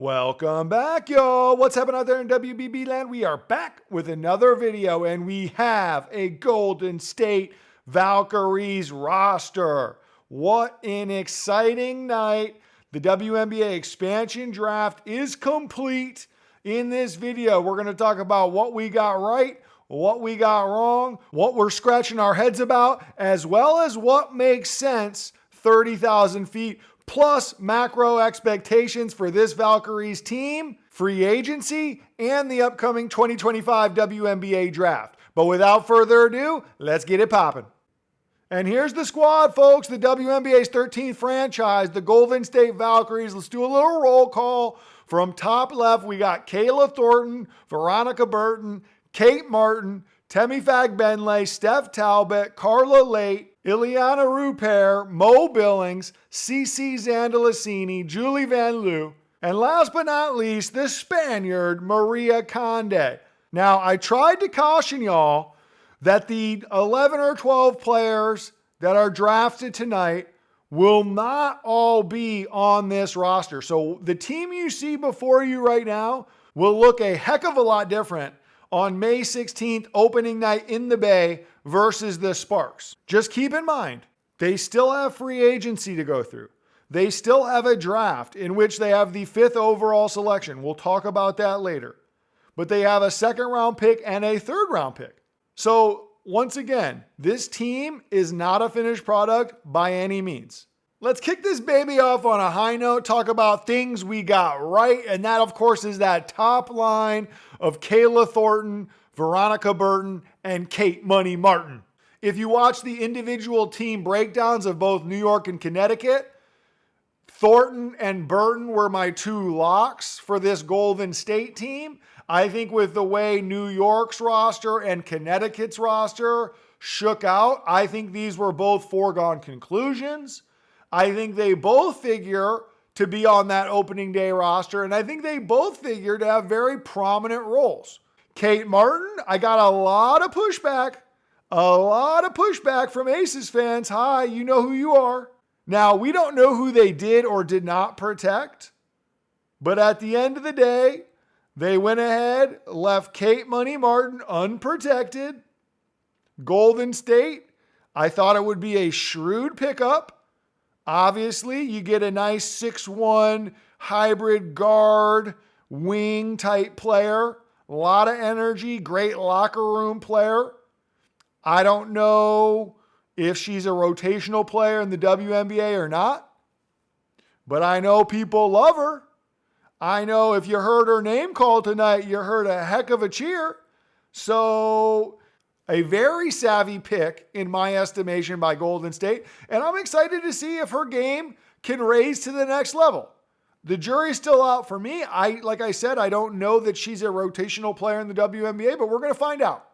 Welcome back, y'all. What's happening out there in WBB land? We are back with another video, and we have a Golden State Valkyries roster. What an exciting night. The WNBA expansion draft is complete. In this video, we're going to talk about what we got right, what we got wrong, what we're scratching our heads about, as well as what makes sense 30,000 feet plus macro expectations for this Valkyries team, free agency, and the upcoming 2025 WNBA draft. But without further ado, let's get it popping. And here's the squad, folks. The WNBA's 13th franchise, the Golden State Valkyries. Let's do a little roll call. From top left, we got Kayla Thornton, Veronica Burton, Kate Martin, Temi Fagbenle, Steph Talbot, Carla Late, Ileana Rupert, Mo Billings, Cece Zandalicini, Julie Van Loo, and last but not least, the Spaniard, Maria Conde. Now, I tried to caution y'all that the 11 or 12 players that are drafted tonight will not all be on this roster. So the team you see before you right now will look a heck of a lot different on May 16th, opening night in the Bay versus the Sparks. Just keep in mind, they still have free agency to go through. They still have a draft in which they have the 5th overall selection. We'll talk about that later. But they have a 2nd round pick and a 3rd round pick. So once again, this team is not a finished product by any means. Let's kick this baby off on a high note, talk about things we got right. And that, of course, is that top line of Kayla Thornton, Veronica Burton, and Kate Money Martin. If you watch the individual team breakdowns of both New York and Connecticut, Thornton and Burton were my 2 locks for this Golden State team. I think with the way New York's roster and Connecticut's roster shook out, I think these were both foregone conclusions. I think they both figure to be on that opening day roster, and I think they both figure to have very prominent roles. Kate Martin, I got a lot of pushback from Aces fans. Hi, you know who you are. Now, we don't know who they did or did not protect, but at the end of the day, they went ahead, left Kate Money Martin unprotected. Golden State, I thought it would be a shrewd pickup. Obviously, you get a nice 6'1" hybrid guard, wing type player. A lot of energy, great locker room player. I don't know if she's a rotational player in the WNBA or not, but I know people love her. I know if you heard her name called tonight, you heard a heck of a cheer. So a very savvy pick, in my estimation, by Golden State. And I'm excited to see if her game can raise to the next level. The jury's still out for me. Like I said, I don't know that she's a rotational player in the WNBA, but we're going to find out.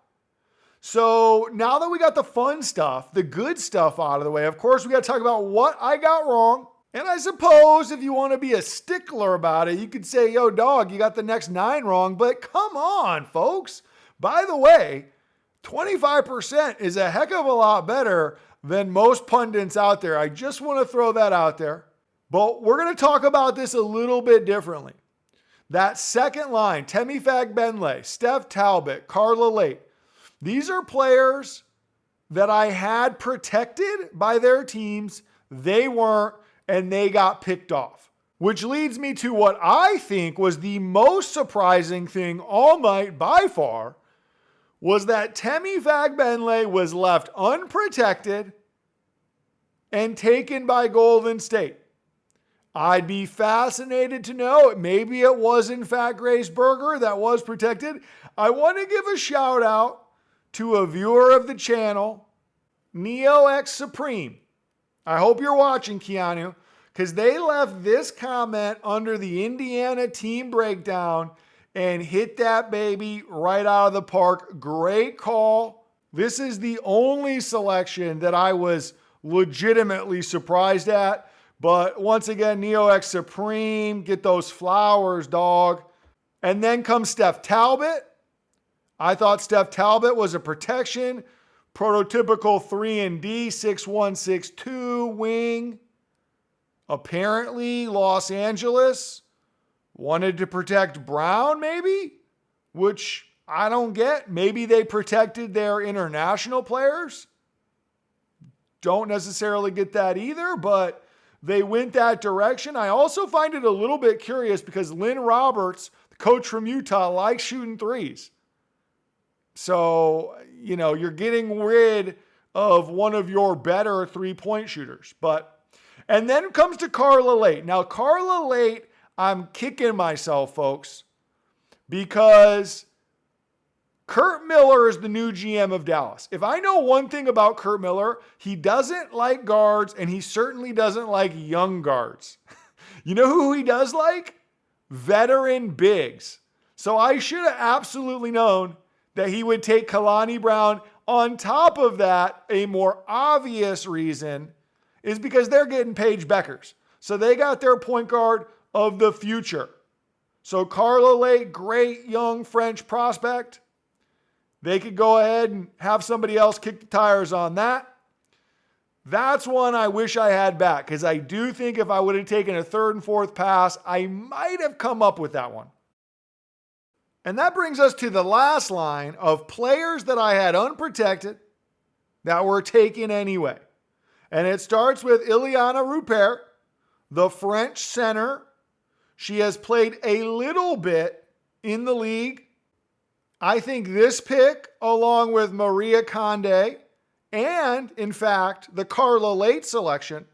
So now that we got the fun stuff, the good stuff out of the way, of course, we got to talk about what I got wrong. And I suppose if you want to be a stickler about it, you could say, yo, dog, you got the next 9 wrong. But come on, folks. By the way, 25% is a heck of a lot better than most pundits out there. I just want to throw that out there. But we're going to talk about this a little bit differently. That second line, Temi Fagbenle, Steph Talbot, Carla Late, these are players that I had protected by their teams. They weren't, and they got picked off. Which leads me to what I think was the most surprising thing all night by far, was that Temi Fagbenle was left unprotected and taken by Golden State. I'd be fascinated to know, maybe it was in fact Grace Berger that was protected. I want to give a shout out to a viewer of the channel, NeoX Supreme. I hope you're watching, Keanu, because they left this comment under the Indiana team breakdown and hit that baby right out of the park. Great call. This is the only selection that I was legitimately surprised at. But once again, NeoX Supreme, get those flowers, dog. And then comes Steph Talbot. I thought Steph Talbot was a protection. Prototypical 3-and-D, 6'1", 6'2", wing. Apparently, Los Angeles Wanted to protect Brown, maybe? Which I don't get. Maybe they protected their international players. Don't necessarily get that either, but they went that direction. I also find it a little bit curious because Lynn Roberts, the coach from Utah, likes shooting threes. So, you're getting rid of one of your better three-point shooters. And then comes to Carla Late. Now, Carla Late, I'm kicking myself, folks, because Kurt Miller is the new GM of Dallas. If I know one thing about Kurt Miller, he doesn't like guards, and he certainly doesn't like young guards. You know who he does like? Veteran bigs. So I should have absolutely known that he would take Kalani Brown. On top of that, a more obvious reason is because they're getting Paige Beckers. So they got their point guard of the future. So Carla Late, great young French prospect. They could go ahead and have somebody else kick the tires on that. That's one I wish I had back, because I do think if I would have taken a third and fourth pass, I might have come up with that one. And that brings us to the last line of players that I had unprotected that were taken anyway. And it starts with Ileana Rupert, the French center. She has played a little bit in the league. I think this pick, along with Maria Conde, and in fact, the Carla Late selection,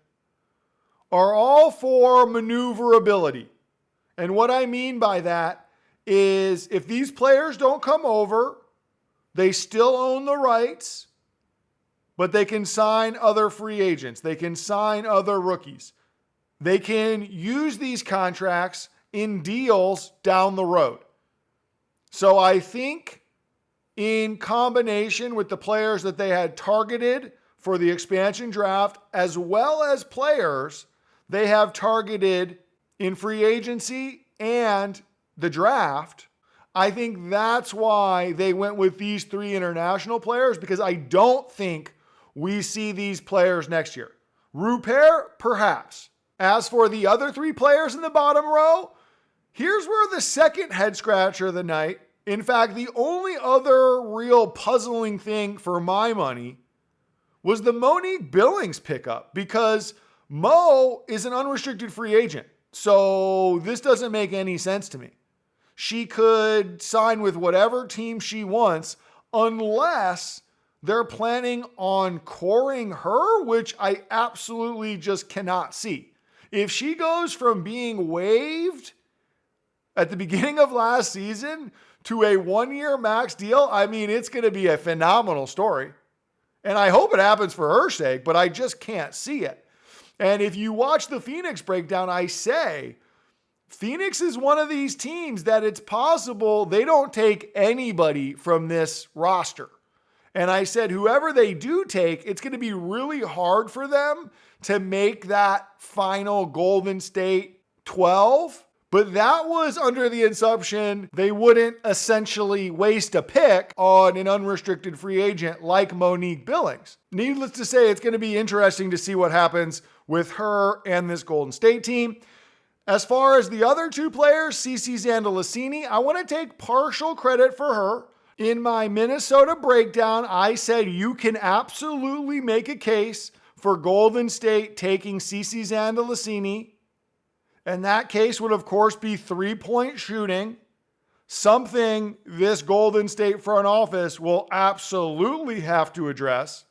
are all for maneuverability. And what I mean by that is if these players don't come over, they still own the rights, but they can sign other free agents. They can sign other rookies. They can use these contracts in deals down the road. So I think in combination with the players that they had targeted for the expansion draft, as well as players they have targeted in free agency and the draft, I think that's why they went with these three international players, because I don't think we see these players next year. Rupert, perhaps. As for the other three players in the bottom row, here's where the second head scratcher of the night, in fact, the only other real puzzling thing for my money, was the Monique Billings pickup, because Mo is an unrestricted free agent. So this doesn't make any sense to me. She could sign with whatever team she wants unless they're planning on coring her, which I absolutely just cannot see. If she goes from being waived at the beginning of last season to a 1-year max deal, I mean, it's going to be a phenomenal story. And I hope it happens for her sake, but I just can't see it. And if you watch the Phoenix breakdown, I say Phoenix is one of these teams that it's possible they don't take anybody from this roster. And I said, whoever they do take, it's going to be really hard for them to make that final Golden State 12. But that was under the assumption they wouldn't essentially waste a pick on an unrestricted free agent like Monique Billings. Needless to say, it's going to be interesting to see what happens with her and this Golden State team. As far as the other two players, CeCe Zandalicini, I want to take partial credit for her. In my Minnesota breakdown, I said you can absolutely make a case for Golden State taking CeCe Zandalicini. And that case would, of course, be three-point shooting, something this Golden State front office will absolutely have to address.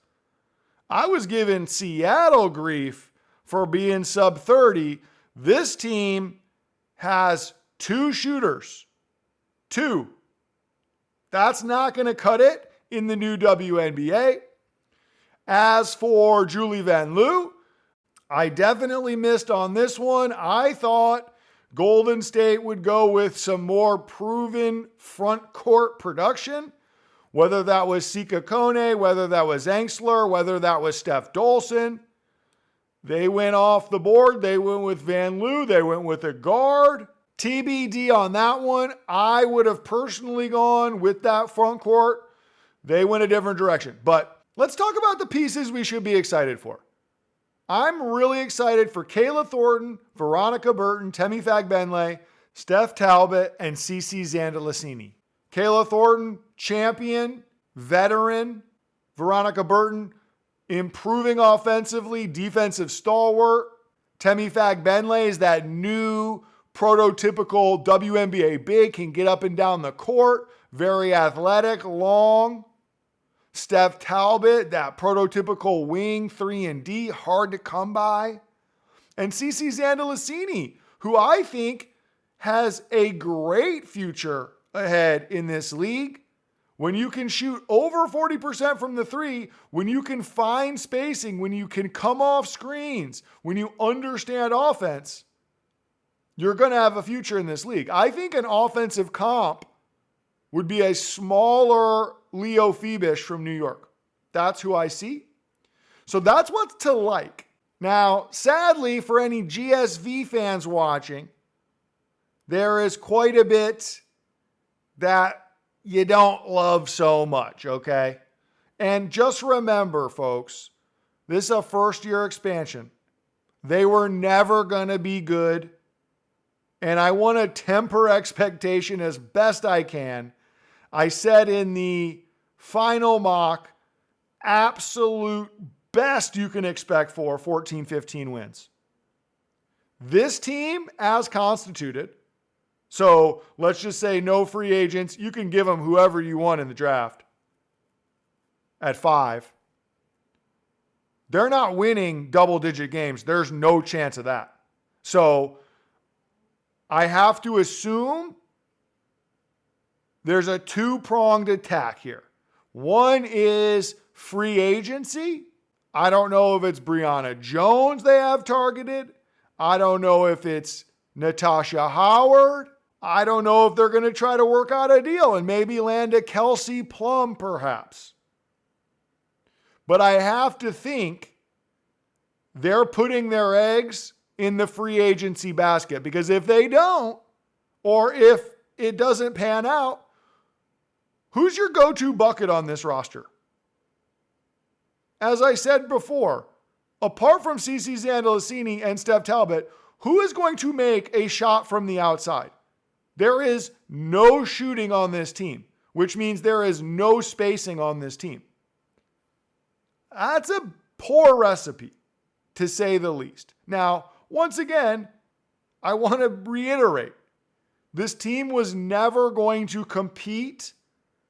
I was giving Seattle grief for being sub 30. This team has two shooters. Two. That's not going to cut it in the new WNBA. As for Julie Van Loo, I definitely missed on this one. I thought Golden State would go with some more proven front court production, whether that was Sika Kone, whether that was Angsler, whether that was Steph Dolson. They went off the board. They went with Van Loo. They went with a guard. TBD on that one. I would have personally gone with that front court. They went a different direction. But let's talk about the pieces we should be excited for. I'm really excited for Kayla Thornton, Veronica Burton, Temi Fagbenle, Steph Talbot, and CeCe Zandalicini. Kayla Thornton, champion, veteran. Veronica Burton, improving offensively, defensive stalwart. Temi Fagbenle is that new prototypical WNBA big, can get up and down the court, very athletic, long. Steph Talbot, that prototypical wing, 3-and-D, hard to come by. And CeCe Zandalicini, who I think has a great future ahead in this league. When you can shoot over 40% from the three, when you can find spacing, when you can come off screens, when you understand offense, you're going to have a future in this league. I think an offensive comp would be a smaller Leo Phoebish from New York. That's who I see. So that's what's to like. Now, sadly, for any GSV fans watching, there is quite a bit that you don't love so much, okay? And just remember, folks, this is a first-year expansion. They were never going to be good. And I want to temper expectation as best I can. I said in the final mock, absolute best you can expect for 14, 15 wins. This team, as constituted, so let's just say no free agents. You can give them whoever you want in the draft at 5. They're not winning double-digit games. There's no chance of that. So I have to assume there's a two-pronged attack here. One is free agency. I don't know if it's Brianna Jones they have targeted. I don't know if it's Natasha Howard. I don't know if they're going to try to work out a deal and maybe land a Kelsey Plum perhaps. But I have to think they're putting their eggs in the free agency basket, because if they don't, or if it doesn't pan out, who's your go-to bucket on this roster? As I said before, apart from CeCe Zandalicini and Steph Talbot, who is going to make a shot from the outside? There is no shooting on this team, which means there is no spacing on this team. That's a poor recipe, to say the least. Now, once again, I want to reiterate, this team was never going to compete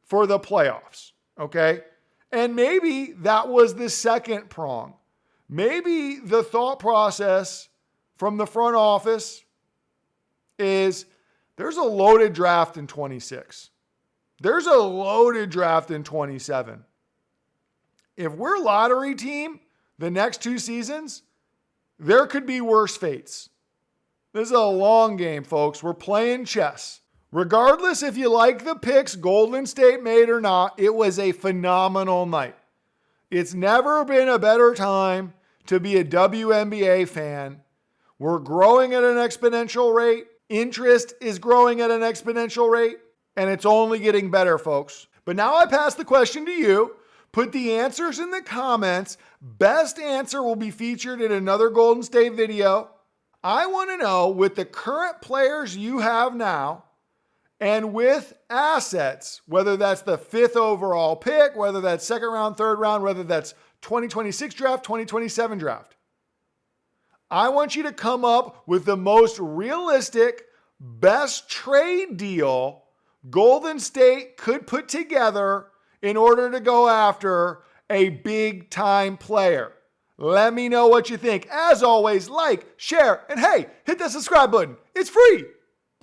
for the playoffs, okay? And maybe that was the second prong. Maybe the thought process from the front office is there's a loaded draft in 26. There's a loaded draft in 27. If we're lottery team the next 2 seasons, there could be worse fates. This is a long game, folks. We're playing chess. Regardless if you like the picks Golden State made or not, it was a phenomenal night. It's never been a better time to be a WNBA fan. We're growing at an exponential rate. Interest is growing at an exponential rate. And it's only getting better, folks. But now I pass the question to you. Put the answers in the comments. Best answer will be featured in another Golden State video. I want to know, with the current players you have now, and with assets, whether that's the 5th overall pick, whether that's 2nd round, 3rd round, whether that's 2026 draft, 2027 draft, I want you to come up with the most realistic, best trade deal Golden State could put together in order to go after a big-time player. Let me know what you think. As always, like, share, and hey, hit that subscribe button. It's free.